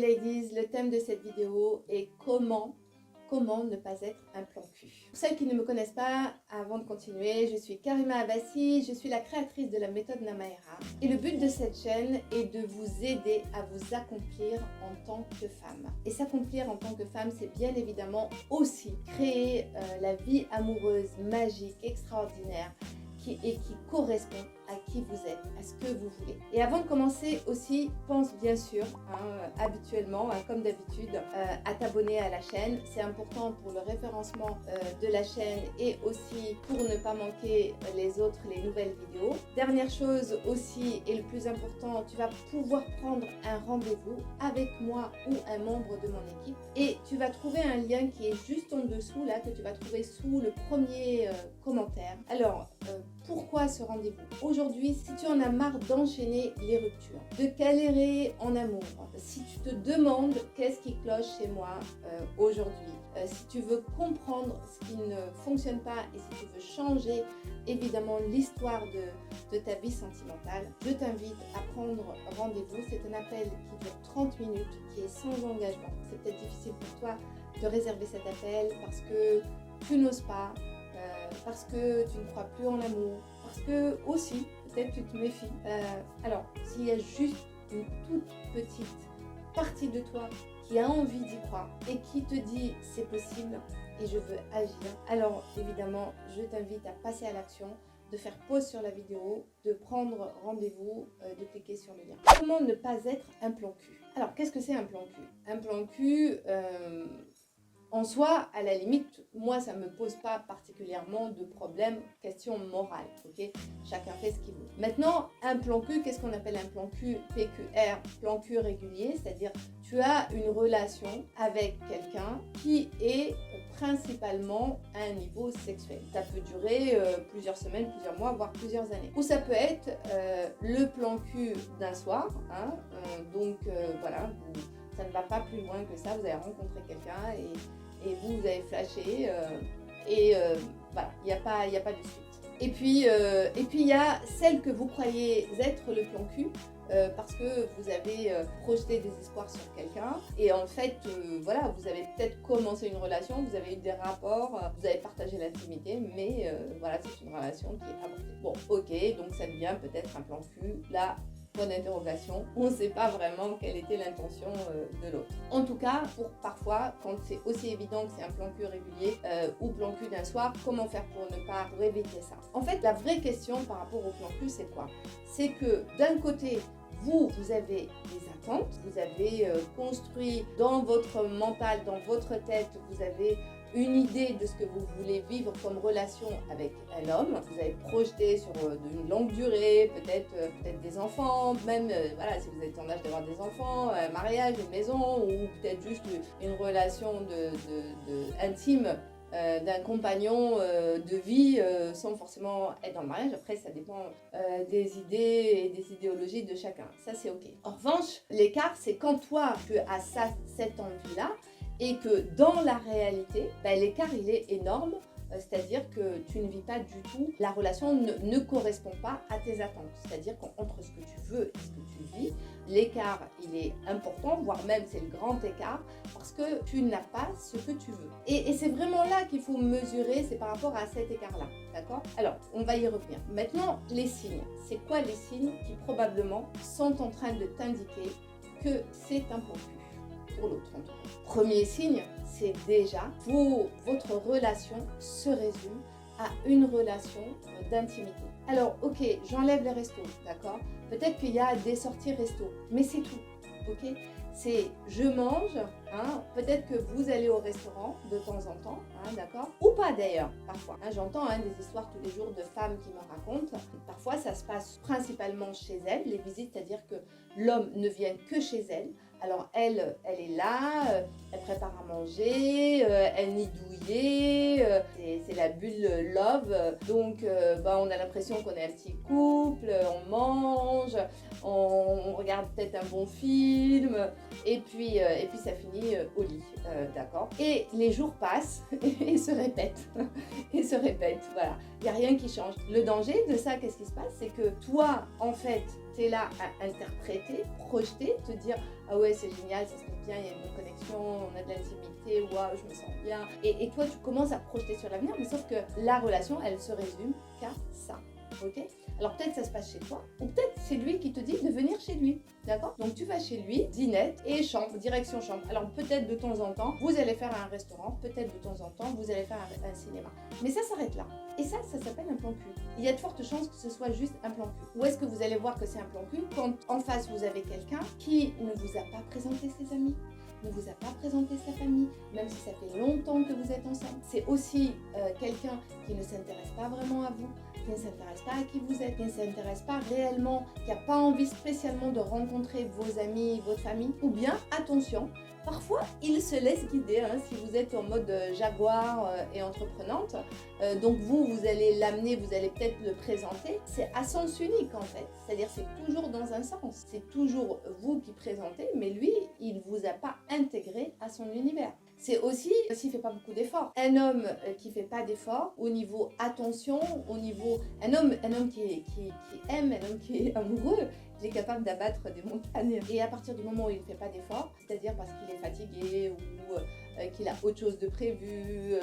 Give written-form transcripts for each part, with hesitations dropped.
ladies, le thème de cette vidéo est comment ne pas être un plan cul. Pour celles qui ne me connaissent pas, avant de continuer, je suis Karima Abbassi, je suis la créatrice de la méthode Namaera. Et le but de cette chaîne est de vous aider à vous accomplir en tant que femme. Et s'accomplir en tant que femme, c'est bien évidemment aussi créer la vie amoureuse magique, extraordinaire, qui correspond à qui vous êtes, à ce que vous voulez. Et avant de commencer aussi, pense bien sûr, habituellement, comme d'habitude, à t'abonner à la chaîne. C'est important pour le référencement de la chaîne et aussi pour ne pas manquer les nouvelles vidéos. Dernière chose aussi, et le plus important, tu vas pouvoir prendre un rendez-vous avec moi ou un membre de mon équipe. Et tu vas trouver un lien qui est juste en dessous, là, que tu vas trouver sous le premier commentaire. Alors, pourquoi ce rendez-vous? Aujourd'hui, si tu en as marre d'enchaîner les ruptures, de galérer en amour, si tu te demandes qu'est-ce qui cloche chez moi aujourd'hui, si tu veux comprendre ce qui ne fonctionne pas et si tu veux changer évidemment l'histoire de ta vie sentimentale, je t'invite à prendre rendez-vous. C'est un appel qui dure 30 minutes, qui est sans engagement. C'est peut-être difficile pour toi de réserver cet appel parce que tu n'oses pas, parce que tu ne crois plus en l'amour, parce que aussi, peut-être tu te méfies. Alors, s'il y a juste une toute petite partie de toi qui a envie d'y croire et qui te dit c'est possible et je veux agir, alors évidemment, je t'invite à passer à l'action, de faire pause sur la vidéo, de prendre rendez-vous, de cliquer sur le lien. Comment ne pas être un plan cul? Alors, qu'est-ce que c'est un plan cul? Un plan cul, en soi, à la limite, moi, ça ne me pose pas particulièrement de problème, question morale, ok? Chacun fait ce qu'il veut. Maintenant, un plan cul, qu'est-ce qu'on appelle un plan cul? PQR, plan cul régulier, c'est-à-dire tu as une relation avec quelqu'un qui est principalement à un niveau sexuel. Ça peut durer plusieurs semaines, plusieurs mois, voire plusieurs années. Ou ça peut être le plan cul d'un soir, hein, voilà, ça ne va pas plus loin que ça, vous avez rencontré quelqu'un et vous avez flashé voilà, il n'y a pas de suite. Et puis il y a celle que vous croyez être le plan cul parce que vous avez projeté des espoirs sur quelqu'un et en fait voilà, vous avez peut-être commencé une relation, vous avez eu des rapports, vous avez partagé l'intimité, mais voilà, c'est une relation qui est avortée. Bon, ok, donc ça devient peut-être un plan cul là. Point d'interrogation, on ne sait pas vraiment quelle était l'intention de l'autre. En tout cas, pour parfois, quand c'est aussi évident que c'est un plan cul régulier ou plan cul d'un soir, comment faire pour ne pas éviter ça? En fait, la vraie question par rapport au plan cul, c'est quoi? C'est que d'un côté, vous avez des attentes, vous avez construit dans votre mental, dans votre tête, vous avez une idée de ce que vous voulez vivre comme relation avec un homme. Vous avez projeté sur une longue durée, peut-être des enfants, même voilà, si vous êtes en âge d'avoir des enfants, un mariage, une maison, ou peut-être juste une relation intime d'un compagnon de vie sans forcément être dans le mariage. Après, ça dépend des idées et des idéologies de chacun. Ça, c'est ok. En revanche, l'écart, c'est quand toi, tu as cette envie-là, et que dans la réalité, l'écart il est énorme, c'est-à-dire que tu ne vis pas du tout, la relation ne correspond pas à tes attentes, c'est-à-dire qu'entre ce que tu veux et ce que tu vis, l'écart il est important, voire même c'est le grand écart, parce que tu n'as pas ce que tu veux. Et c'est vraiment là qu'il faut mesurer, c'est par rapport à cet écart-là, d'accord? Alors, on va y revenir. Maintenant, les signes. C'est quoi les signes qui probablement sont en train de t'indiquer que c'est un plan cul pour l'autre en tout cas? Premier signe, c'est déjà votre relation se résume à une relation d'intimité. Alors, ok, j'enlève les restos, d'accord? Peut-être qu'il y a des sorties resto, mais c'est tout, ok? C'est je mange, hein, peut-être que vous allez au restaurant de temps en temps, hein, d'accord? Ou pas d'ailleurs, parfois. Hein, j'entends des histoires tous les jours de femmes qui me racontent. Parfois, ça se passe principalement chez elles, les visites, c'est-à-dire que l'homme ne vient que chez elle. Alors elle est là, elle prépare à manger, elle nid douillet, c'est la bulle love. Donc on a l'impression qu'on est un petit couple, on mange, on regarde peut-être un bon film, et puis ça finit au lit, d'accord? Et les jours passent et se répètent, et se répètent, voilà. Il n'y a rien qui change. Le danger de ça, qu'est-ce qui se passe? C'est que toi, en fait, tu es là à interpréter, projeter, te dire ah ouais c'est génial, ça se passe bien, il y a une bonne connexion, on a de l'intimité, waouh je me sens bien. Et toi tu commences à projeter sur l'avenir, mais sauf que la relation elle se résume qu'à ça. Ok? Alors peut-être ça se passe chez toi, ou peut-être c'est lui qui te dit de venir chez lui, d'accord? Donc tu vas chez lui, dînette et chambre, direction chambre. Alors peut-être de temps en temps, vous allez faire un restaurant, peut-être de temps en temps, vous allez faire un cinéma. Mais ça s'arrête là. Et ça s'appelle un plan cul. Il y a de fortes chances que ce soit juste un plan cul. Ou est-ce que vous allez voir que c'est un plan cul quand en face vous avez quelqu'un qui ne vous a pas présenté ses amis, ne vous a pas présenté sa famille, même si ça fait longtemps que vous êtes ensemble. C'est aussi quelqu'un qui ne s'intéresse pas vraiment à vous, qui ne s'intéresse pas à qui vous êtes, qui ne s'intéresse pas réellement, qui n'a pas envie spécialement de rencontrer vos amis, votre famille. Ou bien, attention, parfois il se laisse guider, hein, si vous êtes en mode jaguar et entreprenante. Donc vous allez l'amener, vous allez peut-être le présenter. C'est à sens unique en fait, c'est-à-dire c'est toujours dans un sens. C'est toujours vous qui présentez, mais lui, il ne vous a pas intégré à son univers. C'est aussi s'il ne fait pas beaucoup d'efforts. Un homme qui ne fait pas d'efforts au niveau attention, au niveau... Un homme qui aime, un homme qui est amoureux, il est capable d'abattre des montagnes. Et à partir du moment où il ne fait pas d'efforts, c'est-à-dire parce qu'il est fatigué ou qu'il a autre chose de prévu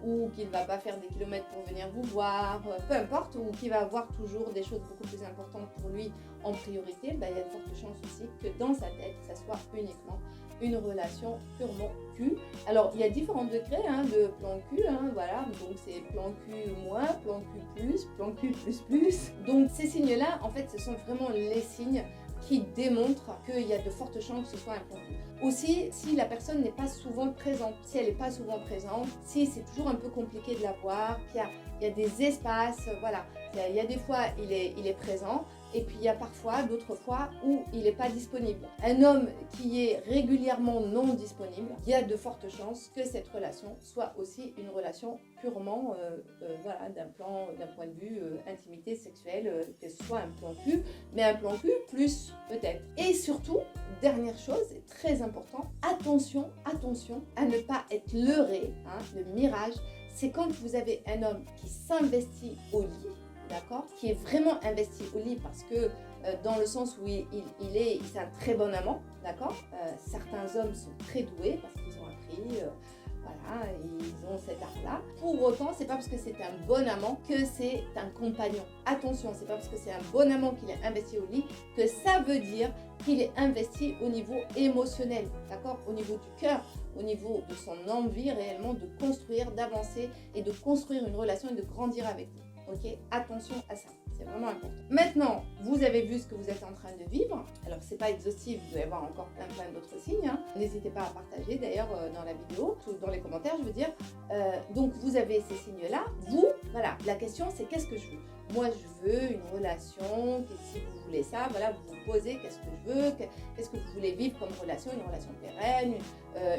ou qu'il ne va pas faire des kilomètres pour venir vous voir, peu importe, ou qu'il va avoir toujours des choses beaucoup plus importantes pour lui en priorité, il y a de fortes chances aussi que dans sa tête, ça soit uniquement une relation purement cul. Alors, il y a différents degrés de plan cul, voilà, donc c'est plan cul moins, plan cul plus, plan cul plus plus. Donc, ces signes-là, en fait, ce sont vraiment les signes qui démontrent qu'il y a de fortes chances que ce soit un plan cul. Aussi, si la personne n'est pas souvent présente, si elle n'est pas souvent présente, si c'est toujours un peu compliqué de la voir, qu'il y a des espaces, voilà, il y a des fois il est présent, et puis il y a parfois d'autres fois où il n'est pas disponible. Un homme qui est régulièrement non disponible, il y a de fortes chances que cette relation soit aussi une relation purement voilà, d'un point de vue intimité sexuelle, que ce soit un plan cul, mais un plan cul plus peut-être. Et surtout, dernière chose, très important, attention à ne pas être leurré, le mirage, c'est quand vous avez un homme qui s'investit au lit, d'accord, qui est vraiment investi au lit parce que dans le sens où c'est un très bon amant, d'accord, certains hommes sont très doués parce qu'ils ont appris, voilà, ils ont cet art-là. Pour autant, c'est pas parce que c'est un bon amant que c'est un compagnon. Attention, c'est pas parce que c'est un bon amant qu'il est investi au lit que ça veut dire qu'il est investi au niveau émotionnel, d'accord, au niveau du cœur, au niveau de son envie réellement de construire, d'avancer et de construire une relation et de grandir avec vous. Ok, attention à ça, c'est vraiment important. Maintenant, vous avez vu ce que vous êtes en train de vivre. Alors, c'est pas exhaustif, vous allez voir encore plein d'autres signes. N'hésitez pas à partager d'ailleurs dans la vidéo, dans les commentaires, je veux dire. Donc, vous avez ces signes-là. Vous, voilà, la question c'est qu'est-ce que je veux? Moi, je veux une relation, si vous voulez ça, voilà, vous vous posez qu'est-ce que je veux, qu'est-ce que vous voulez vivre comme relation, une relation pérenne,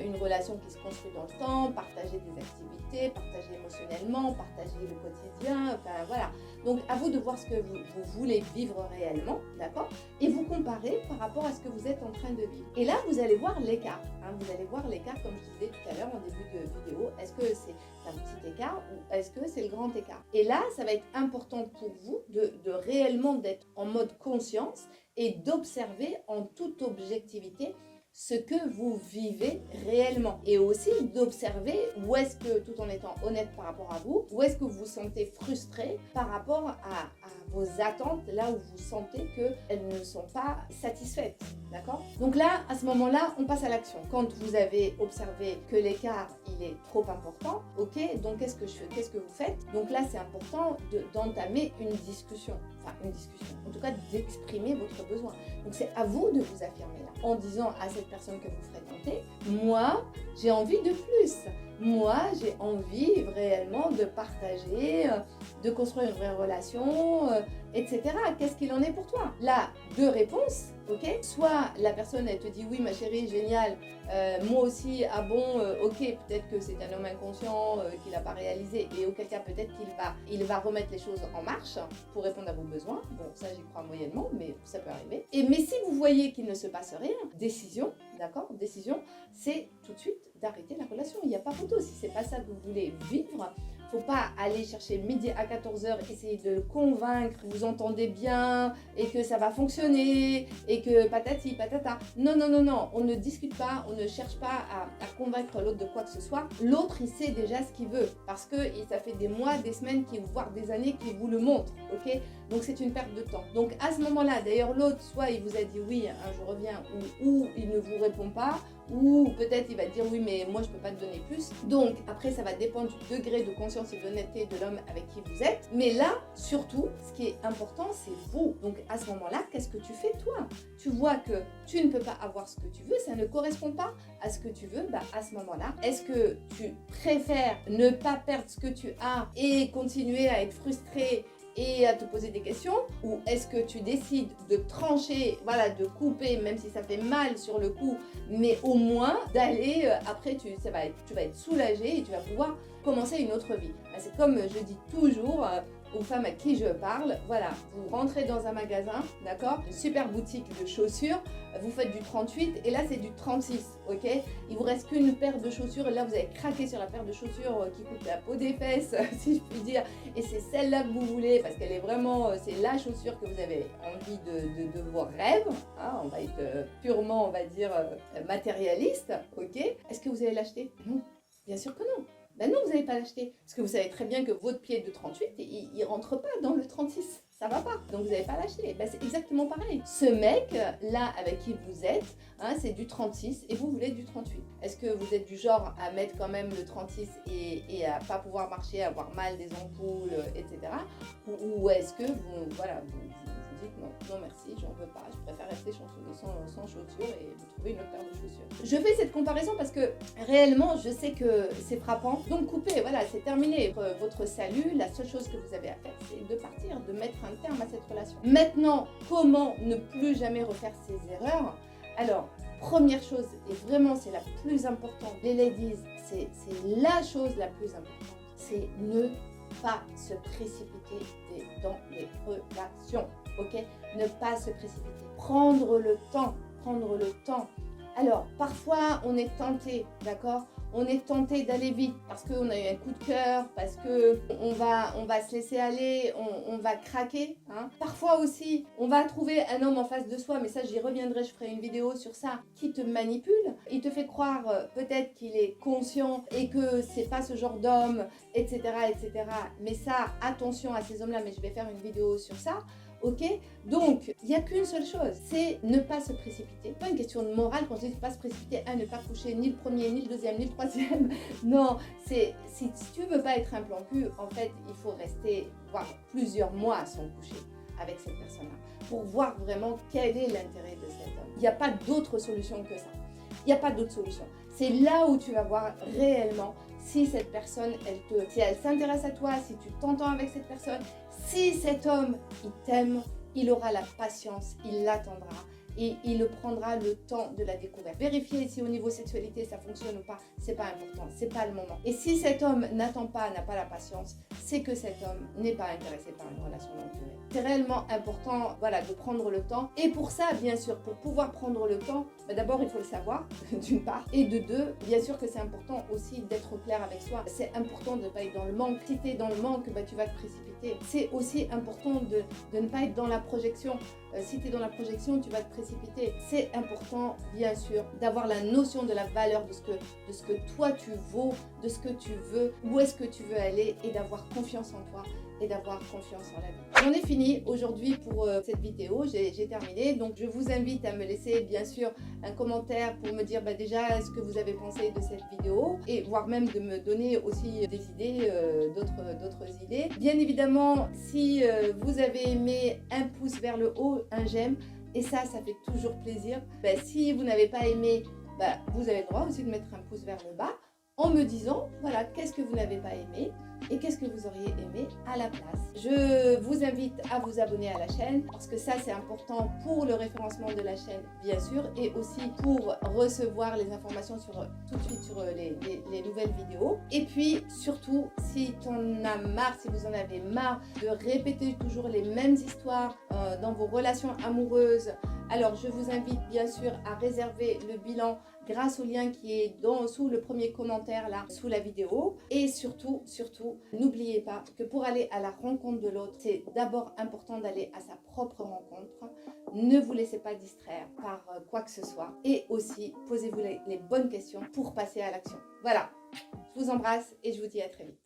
une relation qui se construit dans le temps, partager des activités, partager émotionnellement, partager le quotidien, enfin voilà. Donc, à vous de voir ce que vous voulez vivre réellement, d'accord? Et vous comparer par rapport à ce que vous êtes en train de vivre. Et là, vous allez voir l'écart. Vous allez voir l'écart, comme je disais tout à l'heure en début de vidéo. Est-ce que c'est un petit écart ou est-ce que c'est le grand écart? Et là, ça va être important pour vous de réellement d'être en mode conscience et d'observer en toute objectivité ce que vous vivez réellement et aussi d'observer où est-ce que, tout en étant honnête par rapport à vous, où est-ce que vous vous sentez frustré par rapport à vos attentes, là où vous sentez qu'elles ne sont pas satisfaites, d'accord? Donc là, à ce moment-là, on passe à l'action. Quand vous avez observé que l'écart, il est trop important, ok, donc qu'est-ce que je fais? Qu'est-ce que vous faites? Donc là, c'est important d'entamer une discussion, en tout cas d'exprimer votre besoin. Donc c'est à vous de vous affirmer là, en disant à cette personne que vous fréquentez, moi, j'ai envie de plus. Moi, j'ai envie réellement de partager, de construire une vraie relation, etc. Qu'est-ce qu'il en est pour toi? Là, deux réponses, ok? Soit la personne, elle te dit oui, ma chérie, génial, moi aussi, ah bon, ok, peut-être que c'est un homme inconscient qui l'a pas réalisé, et auquel cas peut-être qu'il va remettre les choses en marche pour répondre à vos besoins. Bon, ça j'y crois moyennement, mais ça peut arriver. Mais si vous voyez qu'il ne se passe rien, décision, d'accord? Décision, c'est tout de suite d'arrêter la relation. Il n'y a pas photo. Si c'est pas ça que vous voulez vivre, Faut pas aller chercher midi à 14h, essayer de le convaincre, vous entendez bien et que ça va fonctionner et que patati patata. Non, non, non, non, on ne discute pas, on ne cherche pas à convaincre l'autre de quoi que ce soit. L'autre, il sait déjà ce qu'il veut parce que ça fait des mois, des semaines, voire des années qu'il vous le montre, ok? Donc c'est une perte de temps. Donc à ce moment-là, d'ailleurs l'autre, soit il vous a dit oui, je reviens, ou il ne vous répond pas, ou peut-être il va dire oui mais moi je peux pas te donner plus. Donc après ça va dépendre du degré de conscience et d'honnêteté de l'homme avec qui vous êtes. Mais là surtout ce qui est important c'est vous. Donc à ce moment là qu'est-ce que tu fais toi? Tu vois que tu ne peux pas avoir ce que tu veux, ça ne correspond pas à ce que tu veux, bah à ce moment là est-ce que tu préfères ne pas perdre ce que tu as et continuer à être frustré et à te poser des questions, ou est-ce que tu décides de trancher, voilà, de couper, même si ça fait mal sur le coup, mais au moins d'aller, après tu vas être soulagé et tu vas pouvoir commencer une autre vie. C'est comme je dis toujours aux femmes à qui je parle, voilà, vous rentrez dans un magasin, d'accord, une super boutique de chaussures, vous faites du 38 et là c'est du 36, ok? Il vous reste qu'une paire de chaussures et là vous avez craqué sur la paire de chaussures qui coûte la peau des fesses, si je puis dire, et c'est celle-là que vous voulez parce qu'elle est vraiment, c'est la chaussure que vous avez envie de vos rêves, hein, on va être purement, on va dire, matérialiste, ok? Est-ce que vous allez l'acheter? Non, bien sûr que non. Ben non, vous n'allez pas l'acheter. Parce que vous savez très bien que votre pied de 38, il ne rentre pas dans le 36. Ça va pas. Donc vous n'allez pas l'acheter. Ben c'est exactement pareil. Ce mec, là, avec qui vous êtes, hein, c'est du 36 et vous voulez du 38. Est-ce que vous êtes du genre à mettre quand même le 36 et à pas pouvoir marcher, à avoir mal des ampoules, etc. Ou est-ce que vous dites non merci, j'en veux pas, je préfère rester sans chaussures et vous trouver une autre paire de chaussures. Je fais cette comparaison parce que réellement je sais que c'est frappant. Donc coupez, voilà, c'est terminé. Votre salut, la seule chose que vous avez à faire, c'est de partir, de mettre un terme à cette relation. Maintenant, comment ne plus jamais refaire ces erreurs? Alors, première chose, et vraiment c'est la plus importante, les ladies, c'est la chose la plus importante, c'est ne pas se précipiter dans les relations, ok? Ne pas se précipiter. Prendre le temps. Alors, parfois, on est tenté, d'accord? On est tenté d'aller vite parce qu'on a eu un coup de cœur, parce qu'on va se laisser aller, on va craquer. Hein. Parfois aussi, on va trouver un homme en face de soi, mais ça j'y reviendrai, je ferai une vidéo sur ça, qui te manipule. Il te fait croire peut-être qu'il est conscient et que c'est pas ce genre d'homme, etc., etc. Mais ça, attention à ces hommes-là, mais je vais faire une vidéo sur ça. Ok, donc il n'y a qu'une seule chose, c'est ne pas se précipiter. Pas une question de morale quand je dis ne pas se précipiter, ne pas coucher ni le premier, ni le deuxième, ni le troisième. Non, c'est si tu veux pas être un plan cul, en fait, il faut rester voire plusieurs mois sans coucher avec cette personne-là pour voir vraiment quel est l'intérêt de cet homme. Il n'y a pas d'autre solution que ça. Il n'y a pas d'autre solution. C'est là où tu vas voir réellement si cette personne, si elle s'intéresse à toi, si tu t'entends avec cette personne, si cet homme, il t'aime, il aura la patience, il l'attendra et il prendra le temps de la découverte. Vérifiez si au niveau sexualité ça fonctionne ou pas, c'est pas important, c'est pas le moment. Et si cet homme n'attend pas, n'a pas la patience, c'est que cet homme n'est pas intéressé par une relation longue durée. C'est réellement important, voilà, de prendre le temps. Et pour ça, bien sûr, pour pouvoir prendre le temps, d'abord il faut le savoir, d'une part, et de deux, bien sûr que c'est important aussi d'être clair avec soi. C'est important de ne pas être dans le manque. Si tu es dans le manque, tu vas te précipiter. C'est aussi important de ne pas être dans la projection. Si tu es dans la projection, tu vas te précipiter. C'est important, bien sûr, d'avoir la notion de la valeur de ce que toi tu vaux, de ce que tu veux, où est-ce que tu veux aller et d'avoir confiance en toi et d'avoir confiance en la vie. J'en ai fini aujourd'hui pour cette vidéo, j'ai terminé. Donc je vous invite à me laisser bien sûr un commentaire pour me dire déjà ce que vous avez pensé de cette vidéo et voire même de me donner aussi des idées, d'autres idées. Bien évidemment, si vous avez aimé, un pouce vers le haut, un j'aime, et ça fait toujours plaisir. Si vous n'avez pas aimé, vous avez le droit aussi de mettre un pouce vers le bas en me disant, voilà, qu'est-ce que vous n'avez pas aimé et qu'est-ce que vous auriez aimé à la place. Je vous invite à vous abonner à la chaîne parce que ça c'est important pour le référencement de la chaîne bien sûr et aussi pour recevoir les informations tout de suite sur les nouvelles vidéos. Et puis surtout, si tu en as marre, si vous en avez marre de répéter toujours les mêmes histoires dans vos relations amoureuses, Alors, je vous invite bien sûr à réserver le bilan grâce au lien qui est sous le premier commentaire là, sous la vidéo. Et surtout, n'oubliez pas que pour aller à la rencontre de l'autre, c'est d'abord important d'aller à sa propre rencontre. Ne vous laissez pas distraire par quoi que ce soit. Et aussi, posez-vous les bonnes questions pour passer à l'action. Voilà, je vous embrasse et je vous dis à très vite.